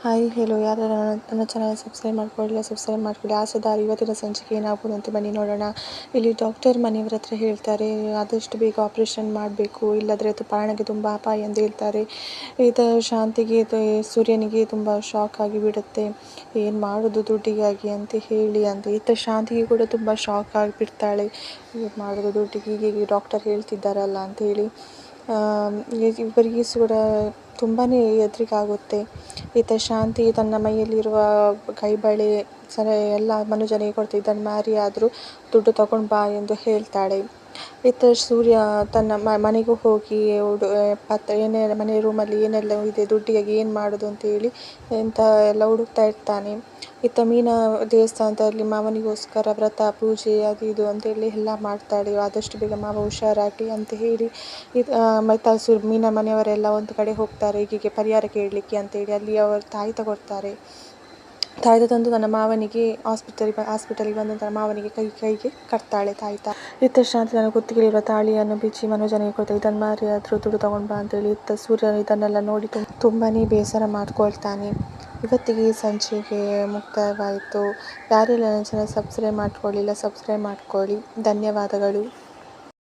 Hi hello ಯಾರು ನನ್ನ channel subscribe ಮಾಡ್ಕೊಳ್ಳಿ. ಆಸೆದಾರ ಇವತ್ತಿನ ಸಂಚಿಕೆ ಏನಾಗ್ಬೋದು ಅಂತ ಬನ್ನಿ ನೋಡೋಣ. ಇಲ್ಲಿ ಡಾಕ್ಟರ್ ಮನೆಯವ್ರ ಹತ್ರ ಹೇಳ್ತಾರೆ, ಆದಷ್ಟು ಬೇಗ ಆಪ್ರೇಷನ್ ಮಾಡಬೇಕು, ಇಲ್ಲದ್ರೆ ಅದು ಪ್ರಾಣಕ್ಕೆ ತುಂಬ ಅಪಾಯ ಅಂತ ಹೇಳ್ತಾರೆ. ಶಾಂತಿಗೆ ಸೂರ್ಯನಿಗೆ ತುಂಬ ಶಾಕ್ ಆಗಿಬಿಡುತ್ತೆ. ಏನು ಮಾಡೋದು ದುಡ್ಡಿಗಾಗಿ ಅಂತ ಹೇಳಿ ಶಾಂತಿಗೆ ಕೂಡ ತುಂಬ ಶಾಕ್ ಆಗಿಬಿಡ್ತಾಳೆ. ಏನು ಮಾಡೋದು ದುಡ್ಡಿಗೆ, ಹೀಗೆ ಡಾಕ್ಟರ್ ಹೇಳ್ತಿದ್ದಾರಲ್ಲ ಅಂತೇಳಿ ಇಬ್ಬರಿಗೆ ಕೂಡ ತುಂಬಾ ಹೆದರಿಕೆ ಆಗುತ್ತೆ. ಶಾಂತಿ ತನ್ನ ಮೈಯಲ್ಲಿರುವ ಕೈ ಬಳೆ ಎಲ್ಲ ಮನುಜನಿಗೆ ಕೊಡ್ತಾ ಇದನ್ನು ಮಾರಿ ಆದರೂ ದುಡ್ಡು ತಗೊಂಡು ಬಾ ಎಂದು ಹೇಳ್ತಾಳೆ. ಸೂರ್ಯ ತನ್ನ ಮನೆಗೂ ಹೋಗಿ ಏನೆಲ್ಲ ಮನೆ ರೂಮಲ್ಲಿ ಏನೆಲ್ಲ ಇದೆ, ದುಡ್ಡಿಗಾಗಿ ಏನು ಮಾಡೋದು ಅಂತೇಳಿ ಎಲ್ಲ ಹುಡುಕ್ತಾ ಇರ್ತಾನೆ. ಮೀನಾ ದೇವಸ್ಥಾನದಲ್ಲಿ ಮಾವನಿಗೋಸ್ಕರ ವ್ರತ ಪೂಜೆ ಅದು ಇದು ಅಂತೇಳಿ ಎಲ್ಲ ಮಾಡ್ತಾಳೆ. ಆದಷ್ಟು ಬೇಗ ಮಾವ ಹುಷಾರಾಗಲಿ ಅಂತ ಹೇಳಿ ಮೀನಾ ಮನೆಯವರೆಲ್ಲ ಒಂದು ಕಡೆ ಹೋಗ್ತಾರೆ ಹೀಗೆ ಪರಿಹಾರ ಕೇಳಲಿಕ್ಕೆ ಅಂತೇಳಿ. ಅಲ್ಲಿ ಅವರು ತಾಯ್ತ ಕೊಡ್ತಾರೆ. ತಾಯ್ತ ತಂದು ತನ್ನ ಮಾವನಿಗೆ ಹಾಸ್ಪಿಟಲ್ಗೆ ಬಂದು ತನ್ನ ಮಾವನಿಗೆ ಕೈಗೆ ಕಟ್ತಾಳೆ ತಾಯ್ತ. ಶಾಂತಿ ತನ್ನ ಕುತ್ತಿಗೆಯಲ್ಲಿರುವ ತಾಳಿಯನ್ನು ಬಿಚ್ಚಿ ಮನೋಜನಿಗೆ ಕೊಡ್ತಾಳೆ. ಇದನ್ನು ಮಾರಿ ಆದರೂ ದುಡ್ಡು ತಗೊಂಡು ಬಾ ಅಂತೇಳಿ. ಸೂರ್ಯ ಇದನ್ನೆಲ್ಲ ನೋಡಿ ತುಂಬಾ ಬೇಸರ ಮಾಡ್ಕೊಳ್ತಾನೆ. ಇವತ್ತಿಗೆ ಈ ಸಂಚಿಕೆ ಮುಕ್ತಾಯವಾಯಿತು. ಯಾರೆಲ್ಲ ನನ್ನ ಚಾನಲ್ ಸಬ್ಸ್ಕ್ರೈಬ್ ಮಾಡ್ಕೊಳ್ಳಿಲ್ಲ ಸಬ್ಸ್ಕ್ರೈಬ್ ಮಾಡ್ಕೊಳ್ಳಿ. ಧನ್ಯವಾದಗಳು.